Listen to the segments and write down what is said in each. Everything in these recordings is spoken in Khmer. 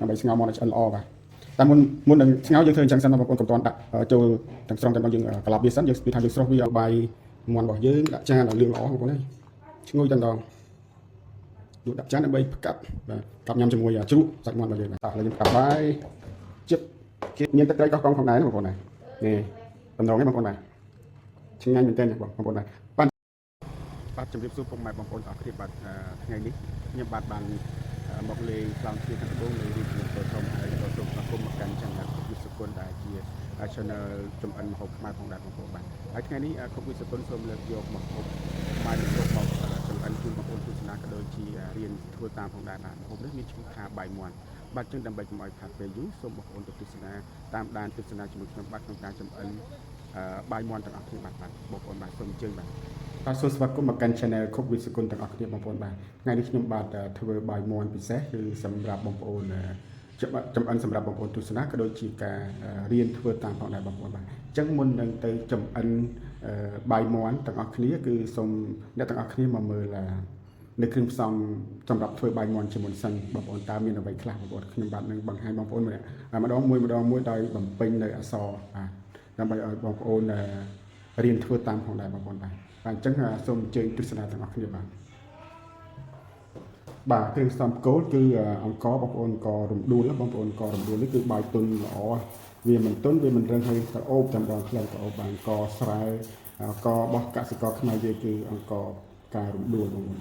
ដើម្បីស្ងោរមាន់ឲ្យឆ្អិនល្អបាទតែមុននឹងស្ងោរយើងធ្វើអញ្ចឹងសិនបងប្អូនកុំតន់ដាក់ចូលទាំងស្រុងតែយើងក្លាប់វាសិនយើងស្ពីថាយើងស្រុះវាឲ្យបាយមាន់របស់យើងដាក់ចានឲ្យលឿងល្អបងប្អូនហើយឈ្ងុយតែម្ដងយកដាក់ចានដើម្បីផ្កាប់បាទកាប់ញ៉ាំជាមួយជ្រូកសាច់មាន់របស់យើងបាទឥឡូវយើងផ្កាប់បាយជិបគេមានទឹកត្រីកោះកងផងដែរបងប្អូនណានេះតម្រងនេះបងប្អូនណាឆ្ងាញ់មែនទែនបងប្អូនណាបាទជម្រាបសួរពុកម៉ែបងប្អូនទាំងអស់គ្នាបាទថ្ងៃនេះខ្ញុំបាទបានមកលេងខ្លោងទ្វារខាងត្បូងលេងរៀបចំទៅក្រុមហើយក៏សូមស្វាគមន៍មកកាន់ចាំថាគុកវិសុគន្ធដែលជា channel ចំអិនម្ហូបខ្មែរផងដែរបងប្អូនបាទហើយថ្ងៃនេះគុកវិសុគន្ធសូមលើកយកម្ហូបបាយម្ហូបមកចំអិនជូនបងប្អូនទស្សនាក៏ដូចជារៀនធ្វើតាមផងដែរបាទម្ហូបនេះមានឈ្មោះថាបាយមាន់បាទចឹងដើម្បីកុំឲ្យខាតពេលយូរសូមបងប្អូនទៅទស្សនាតាមដានទស្សនាជាមួយខ្ញុំបាទក្នុងការចំអិនបាយមាន់ទាំងអស់គ្នាបាទបងប្អូនបាទសូមអញ្ជើញបាទសូមស្វាគមន៍មកកាន់ channel គុកវិសុគន្ធទាំងអស់គ្នាបងប្អូនបាទថ្ងៃនេះខ្ញុំបាទធ្វើបាយមាន់ពិសេសគឺសម្រាប់បងប្អូនចំអិនសម្រាប់បងប្អូនទស្សនាក៏ដូចជាការរៀនធ្វើតាមផងដែរបងប្អូនបាទអញ្ចឹងមុននឹងទៅចំអិនបាយមាន់ទាំងអស់គ្នាគឺសូមអ្នកទាំងអស់គ្នាមកមើលនៅគ្រឿងផ្សំសម្រាប់ធ្វើបាយមាន់ជាមុនសិនបងប្អូនតើមានអ្វីខ្លះបងប្អូនខ្ញុំបាទនឹងបង្ហាញបងប្អូនម្ដងមួយដោយបំពេញនៅអក្សរបាទដើម្បីឲ្យបងប្អូនរៀនធ្វើតាមផងដែរបងប្អូនបាទអញ្ចឹងសូមអញ្ជើញទស្សនាទាំងអស់គ្នាបាទគ្រឿងផ្សំគោលគឺអង្ករបងប្អូនក៏រំដួលបងប្អូនក៏រំដួលនេះគឺបាយទុនល្អវាមិនទុនវាមិនរឹងហើយក្រអូបតែម្ដងខ្លះក្រអូបបាទអង្ករស្រែអង្កររបស់កសិករខ្មែរយើងគឺអង្ករការរំដួលបងប្អូន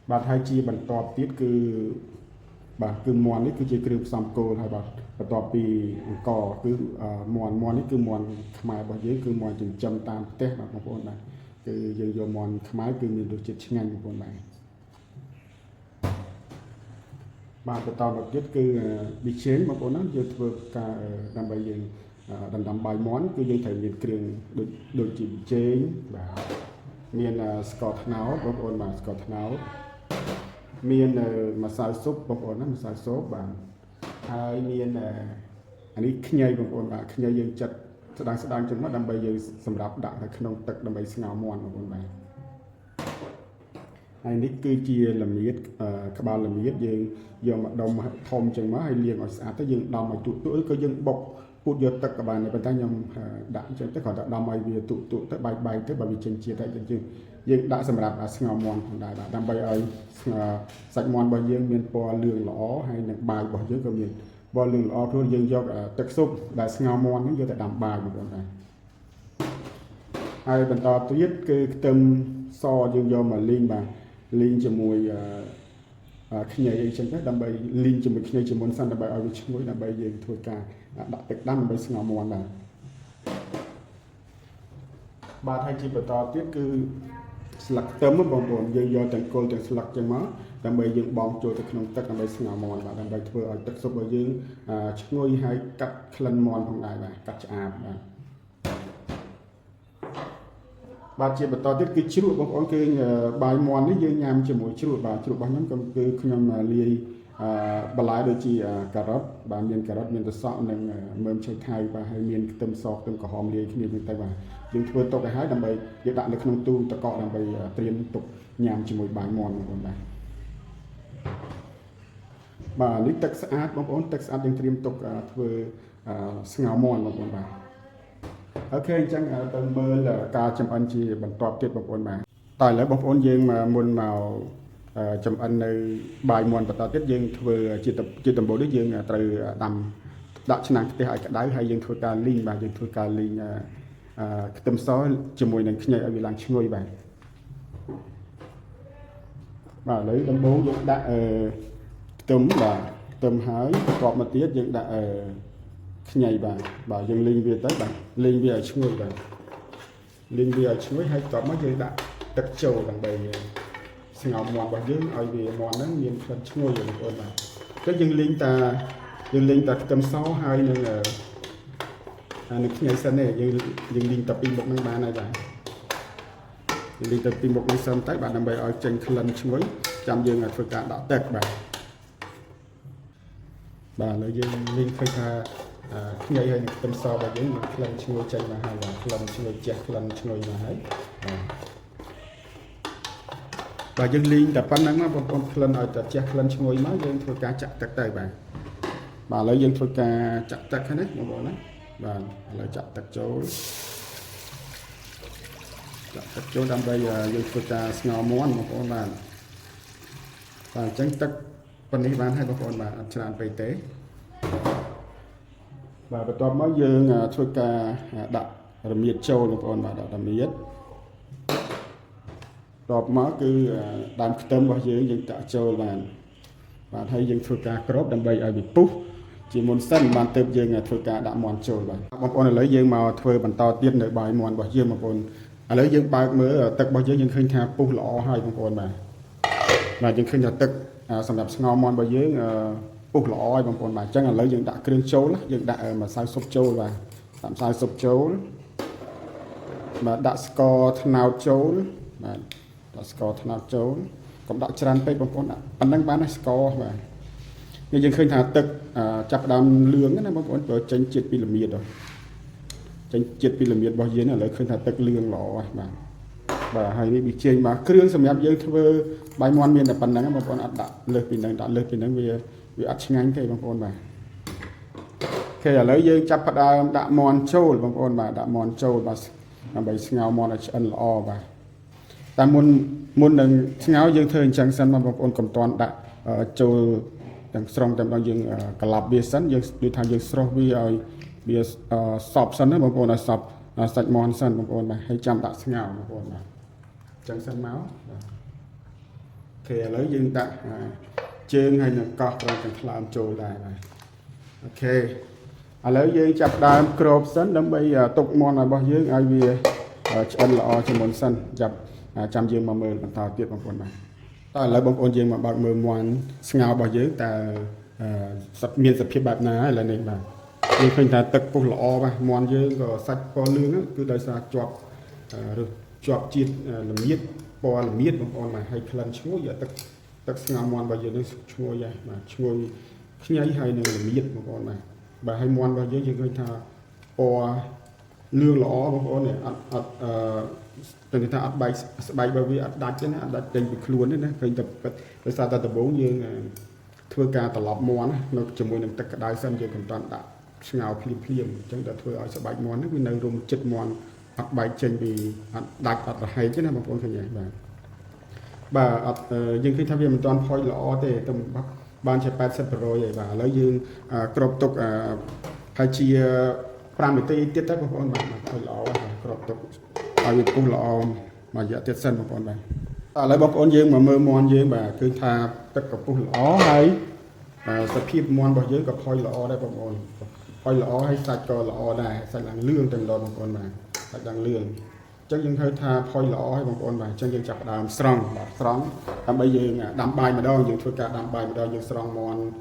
បាទហើយជាបន្តទៀតគឺបាទគឺមាន់នេះគឺជាគ្រឿងផ្សំគោលហើយបាទបន្ទាប់ពីអង្ករគឺមាន់នេះគឺមាន់ខ្មែររបស់យើងគឺមាន់ចិញ្ចឹមតាមផ្ទះបាទបងប្អូនបាទគឺយើងយកមាន់ខ្មែរគឺមានរសជាតិឆ្ងាញ់បងប្អូនបាទបន្តមកទៀតគឺប៊ីចេងបងប្អូនណាយើងធ្វើការដើម្បីយើងដណ្ដើមបាយមាន់គឺយើងត្រូវមានគ្រឿងដូចជាប៊ីចេងបាទមានស្ករត្នោតបងប្អូនបាទស្ករត្នោតមានម្សៅស៊ុបបងប្អូនណាម្សៅស៊ុបបាទហើយមានអានេះខ្ញីបងប្អូនបាទខ្ញីយើងចិតស្ដាងចុងមកដើម្បីយើងសម្រាប់ដាក់នៅក្នុងទឹកដើម្បីស្ងោរមាន់បងប្អូនបាទហើយនេះគឺជាល្មៀតក្បាលល្មៀតយើងយកមកដុំធំចឹងមកហើយលាងឲ្យស្អាតទៅយើងដំឲ្យទូក៏យើងបុកពូតយកទឹកក៏បានដែរប៉ុន្តែខ្ញុំដាក់អញ្ចឹងទៅគាត់តែដំឲ្យវាទូទៅបែកទៅបើវាចេញជាតិហើយយើងដាក់សម្រាប់ស្ងោរមាន់ផងដែរបាទដើម្បីឲ្យសាច់មាន់របស់យើងមានពណ៌លឿងល្អហើយនឹងបាយរបស់យើងក៏មានពណ៌លឿងល្អព្រោះយើងយកទឹកស៊ុបដែលស្ងោរមាន់ហ្នឹងយកទៅដាំបាយបងប្អូនបាទហើយបន្តទៀតគឺខ្ទឹមសយើងយកមកលីងបាទលីងជាមួយខ្ញីអីចឹងទៅដើម្បីលីងជាមួយខ្ញីជាមុនសិនដើម្បីឲ្យវាឈ្ងុយដើម្បីយើងធ្វើការដាក់ទឹកដាំដើម្បីស្ងោរមាន់បាទហើយជាបន្តទៀតគឺស្លឹកខ្ទឹមបងប្អូនយើងយកទាំងគល់ទាំងស្លឹកចឹងមកដើម្បីយើងបង់ចូលទៅក្នុងទឹកដើម្បីស្ងោរមាន់បាទដើម្បីធ្វើឲ្យទឹកស៊ុបរបស់យើងឈ្ងុយហើយកាត់ក្លិនមាន់ផងដែរបាទកាត់ឆ្អាបបាទជាបន្តទៀតគឺជ្រក់បងប្អូនគឺបាយមាន់នេះយើងញ៉ាំជាមួយជ្រក់បាទជ្រក់របស់ខ្ញុំគឺខ្ញុំលាយបន្លែដូចជាការ៉ុតបាទមានការ៉ុតមានត្រសក់និងមើមឆៃថៃបាទហើយមានខ្ទឹមសខ្ទឹមក្រហមលាយគ្នាហ្នឹងទៅបាទយើងធ្វើទុកឲ្យហើយដើម្បីយើងដាក់នៅក្នុងទូទឹកកកដើម្បីត្រៀមទុកញ៉ាំជាមួយបាយមាន់បងប្អូនបាទនេះទឹកស្អាតបងប្អូនទឹកស្អាតយើងត្រៀមទុកធ្វើស្ងោរមាន់បងប្អូនបាទអូខេអញ្ចឹងទៅមើលការចំអិនជាបន្តទៀតបងប្អូនបាទតើឥឡូវបងប្អូនយើងមុនមកចំអិននៅបាយមាន់បន្តទៀតយើងធ្វើជាដំបូងនេះយើងត្រូវដាក់ឆ្នាំងខ្ទះឲ្យក្តៅហើយយើងធ្វើការលីងបាទយើងធ្វើការលីងខ្ទឹមសជាមួយនឹងខ្ញីឲ្យវាឡើងឈ្ងុយបាទឥឡូវដំបូងយើងដាក់ខ្ទឹមបាទខ្ទឹមហើយបន្ទាប់មកទៀតយើងដាក់ខ្ញីបាទយើងលីងវាទៅបាទលីងវាឲ្យឈ្ងុយបាទលីងវាឲ្យឈ្ងុយហើយបន្ទាប់មកយើងដាក់ទឹកចូលដើម្បីស្ងោរមាន់របស់យើងឲ្យវាមាន់ហ្នឹងមានក្លិនឈ្ងុយបងប្អូនបាទអញ្ចឹងយើងលីងតាខ្ទឹមសហើយនឹងខ្ញីសិនទេយើងលីងតែពីមុខហ្នឹងបានហើយបាទលីងតែពីមុខនេះសិនទៅបាទដើម្បីឲ្យចេញក្លិនឈ្ងុយចាំយើងធ្វើការដាក់ទឹកបាទឥឡូវយើងលីងឃើញថាខ្ញីហើយនឹងខ្ទឹមសរបស់យើងមានក្លិនឈ្ងុយចេញមកហើយបាទក្លិនឈ្ងុយជះក្លិនឈ្ងុយមកហើយ và dân liên tập ban nắng mà con lần ở tập che lần ngồi máu dân thôi cá chặt tật tay bà lấy dân thôi cá chặt tật cái đấy một bộ đấy và lấy chặt tật chỗ đâm đây dân thôi cá ngào món một con bàn và tránh tật phần này bán hay một con bàn tràn về tế và bắt đầu mới dương thôi cá đặt rồi miệt châu một con mà đặt miệt đọt máu cứ đam tâm bao nhiêu những tạ châu và thấy những phơi cá crop đâm bay ở bị pú chỉ muốn sân bàn tập những phơi cá đã mòn châu và bông con lấy những màu phơi bàn to tiết nơi bài mòn bao nhiêu mà con lấy những bài mới tập bao nhiêu những khinh thà pú lọ hay bông con mà những khinh thà tập sầm đập ngò mòn bao nhiêu pú lọ hay bông con mà chắc là lấy những đã kêu châu lá những đã mà sai sụp châu và tạm sai sụp châu mà đã score nào châu mà đã score thằng nào châu cũng đã tràn pe bông con anh đang bán score và như những khơi thảទឹកchập đam lương cái này bông con rồi tranh triệt pyramid rồi tranh triệt pyramid bao nhiêu là lấy khơi thảទឹកlương lọ và hay bị chênh mà kêu sầm yếm dương thưa bài mòn miền là phần nắng bông con đã lược pin nắng vì ăn nhanh cái bông con mà khi là lấy dương chập đã mòn châu bông con mà đã mòn châu và bảy ngào mòn là ăn lọ và ta muốn đừng ngáo dương thời chẳng sân mà một con cầm toàn đã châu đằng sông tầm đó dương cả lạp bia sắn dương đi thang dương sông bia sọp sắn đó một con là sọp sạch mòn sân một con mà hay chăm đã ngáo một con mà chẳng sân máu thì lấy dương tạ chương hay là cọp rồi chẳng làm trôi lại này ok lấy dương chập đàm crop sắn đâm bây tục mòn là bao dương ai bia ăn lọ cho món sân chập chăm dương mà mờ bằng tàu tiết bằng con này ta lấy bông con dương mà bạc mờ mòn ngào bao nhiêu ta sập miền sập phía bạc ná là này mà nhưng khi ta tật phục lọ mà mòn dương có sạch có lương á cứ đời xa chọp chiết làm miết bò làm miết bằng con mà hay lần chúa giờ tật ngào mòn bao nhiêu nó chúa vậy mà chúa khi ấy hay là miết bằng con mà bà hay mòn bao nhiêu nhưng khi ta bò lương lọ bằng con này từ người ta ăn bài bởi vì ăn đặt chứ ăn đặt trên bị luôn đấy nè khi tập tại sao ta tập 4 như thưa ca tập lọp món nó chỉ muốn tất cả đại sân chỉ còn toàn đã ngào phim chẳng đã thưa ở sẽ bài món nó vì nơi rung chật món ăn bài trên vì ăn đặt là hay chứ nào mà con phải vậy bà nhưng khi tham gia mình toàn phơi lọ thì tầm ban sẽ 80 rồi vậy và lấy dương crop tục hay chia 5 tỷ tiết tất của con bạn phơi lọ crop tục ai bị cung lọ mà dạ tiết sân một con này lấy bọc ôn dương mà mơ mòn dương mà cứ tha tất cả cung lọ hay sẽ phim mòn bao dương gặp phơi lọ đây bọc ôn phơi lọ hay sạch cò lọ này sạch làng lương từng đôi một con mà sạch làng lương chắc dương hơi tha phơi lọ hay bọc ôn mà chắc dương chặt đàm strong làm bây giờ đàm bài mà đâu dương thôi cả đàm bài mà đâu dương strong mòn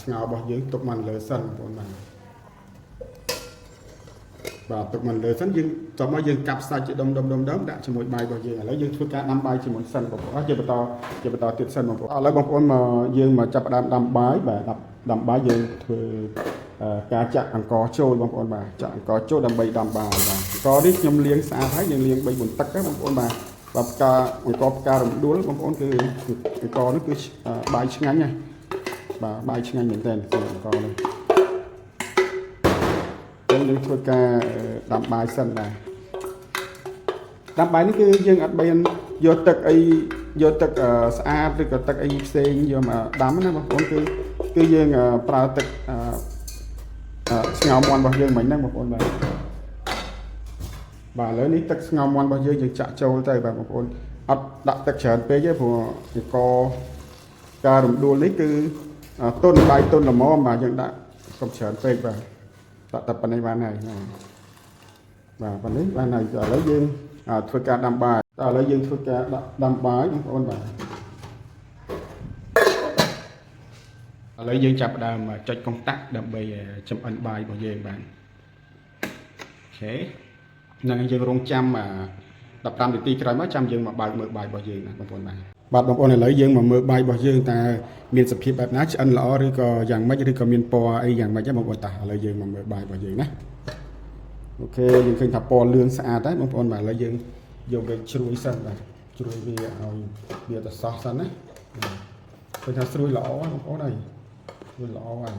ngào bao dương tục mình lỡ sân một con mà và tụi mình đời sáng dương cho mấy dương cặp sai chỉ đông đã cho mỗi bài bao giờ lấy dương thua cả 5 bài chỉ một sân một có chơi bờ to tiệt sân một lấy một con mà dương mà chập đam bài và đam bài dương thuê cá chặt ăn có trôi bông con bà chặt có trôi đam bay đam bà và có đi nhom liếng xa thái dương liếng bay buồn tắc các bông con bà và cá đồng đuối bông con cứ có nó cứ bài ngắn nha và bài ngắn những tên con này những thôi ca đam bài sân này đam bài nó cứ dương ở bên vô tật xa rồi có tật ấy xe vô mà đám nó con cứ dương pra tật ngào mòn bao dương mình đang một con bà lớn ní tật ngào mòn bao dương chạ châu tay vào một con đặt tật chởn pe chứ phù thì co ca đồng đua lấy cứ tôn bài tôn là mò mà dương đã không chởn pe vào tập ban này và phần lấy ban này giờ lấy dương thôi ca đam bài lấy dương thôi ca đam bài những con bài lấy dương chập đam mà cho công tắc đam bài chấm ảnh bài của dương bạn thế nên dương rong trăm mà đập tam thì ti cái mấy trăm dương mà bài mở bài bao dương này con này bạn bông con này lấy dương mà mở bài bao dương ta miền sập hiệpแบบนั้นanh lọ rồi cóอย่างไม่ได้ก็miền po ấyอย่างไม่ใช่บางคนตาเลยdương mà mở bài bao dươngนะโอเคยังเคยทำปอเรื่องสะอาดได้บางคนมาเลยdương dùng cái chui sân này ជ្រួយវាឲ្យវាទៅសោះសិនណាពេលថាស្រួយល្អបងប្អូនហើយស្រួយល្អហើយ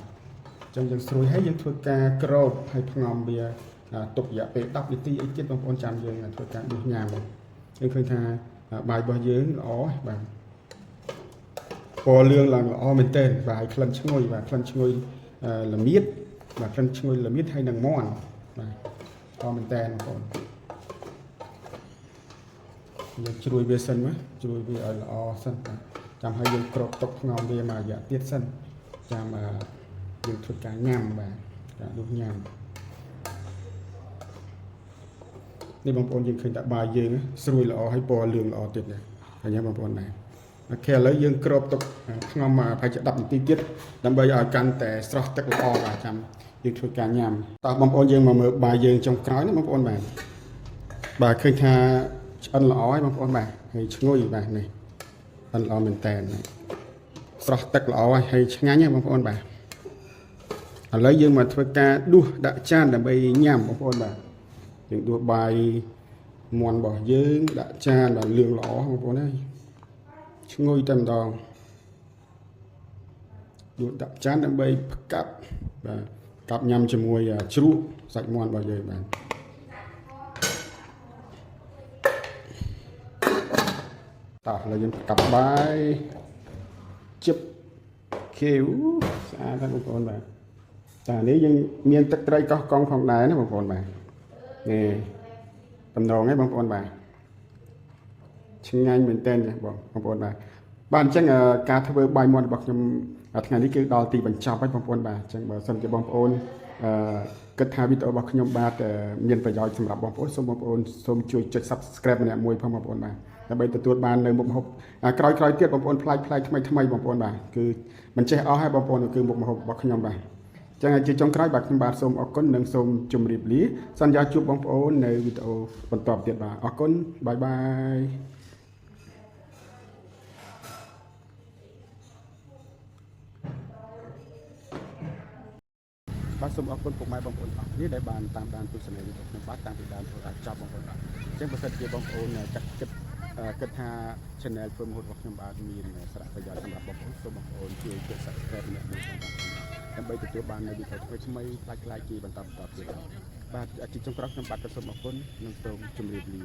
អញ្ចឹងយើងស្រួយហើយយើងធ្វើការក្របហើយផ្ងំវាទុករយៈពេល10នាទីអីទៀតបងប្អូនចាំយើងធ្វើការដួសញ៉ាំយើងឃើញថាបាយរបស់យើងល្អបាទពណ៌លឿងឡើងល្អមែនទែនបាទហើយក្លិនឈ្ងុយបាទក្លិនឈ្ងុយល្មៀតបាទក្លិនឈ្ងុយល្មៀតហើយនឹងមាន់បាទល្អមែនទែនបងប្អូនយើងជ្រួយវាសិនមកជ្រួយវាឲ្យល្អសិនបាទចាំឲ្យយើងគ្របទុកផ្ងំវាមួយរយៈទៀតសិនចាំយើងធ្វើការញ៉ាំបាទការដួសញ៉ាំនេះបងប្អូនយើងឃើញតែបាយយើងស្រួយល្អហើយពណ៌លឿងល្អទៀតណាឃើញទេបងប្អូនដែរអូខេឥឡូវយើងគ្របទុកផ្ងំប្រហែលជា10នាទីទៀតដើម្បីឲ្យកាន់តែស្រស់ទឹកល្អបាទចាំយើងធ្វើការញ៉ាំតោះបងប្អូនយើងមកមើលបាយយើងចុងក្រោយណាបងប្អូនបាទឃើញថាឆ្អិនល្អហើយបងប្អូនបាទហើយឈ្ងុយបាទនេះឆ្អិនល្អមែនតើស្រស់ទឹកល្អហើយឆ្ងាញ់ហើយបងប្អូនបាទឥឡូវយើងមកធ្វើការដួសដាក់ចានដើម្បីញ៉ាំបងប្អូនបាទយើងដួសបាយមាន់របស់យើងដាក់ចានដល់លឿងល្អបងប្អូនហើយឈ្ងុយតែម្ដងដួសដាក់ចានដើម្បីផ្កាប់បាទកាប់ញ៉ាំជាមួយជ្រក់សាច់មាន់របស់យើងបាទតោះឥឡូវយើងកាប់បាយជិបខៀវស្អាតហើយបងប្អូនបាទតែនេះយើងមានទឹកត្រីកោះកុងផងដែរណាបងប្អូនបាទនេះតំណងហ្នឹងបងប្អូនបាទឆ្ងាញ់មែនទែនបងប្អូនបាទបាទអញ្ចឹងការធ្វើបាយមាន់របស់ខ្ញុំថ្ងៃនេះគឺដល់ទីបញ្ចប់ហើយបងប្អូនបាទអញ្ចឹងបើសិនជាបងប្អូនគិតថាវីដេអូរបស់ខ្ញុំបាទមានប្រយោជន៍សម្រាប់បងប្អូនសូមបងប្អូនសូមជួយចុច Subscribe ម្នាក់មួយផងបងប្អូនបាទដើម្បីទទួលបាននៅមុខម្ហូបក្រោយៗទៀតបងប្អូនប្លែកថ្មីបងប្អូនបាទគឺមិនចេះអស់ហើយបងប្អូនគឺមុខម្ហូបរបស់ខ្ញុំបាទចឹងជាចុងក្រោយបាទខ្ញុំបាទសូមអរគុណនិងសូមជម្រាបលាសន្យាជួបបងប្អូននៅវីដេអូបន្តទៀតបាទអរគុណបាយបាយបាទសូមអរគុណពុកម៉ែបងប្អូនអរគ្នាដែលបានតាមដានទស្សនាវីដេអូខ្ញុំបាទតាំងពីដើមរហូតដល់ចប់បងប្អូនបាទអញ្ចឹងបើសិនជាបងប្អូនគិតថា channel ធ្វើម្ហូបរបស់ខ្ញុំបាទមានសារៈប្រយោជន៍សម្រាប់បងប្អូនសូមបងប្អូនជួយចុច Subscribe ម្នាក់មួយផងបាទដើម្បីទទួលបាននូវវីដេអូថ្មីៗផ្លាច់ៗជាបន្តទៀតបាទជាចុងក្រោយខ្ញុំបាទក៏សូមអរគុណនិងសូមជម្រាបលា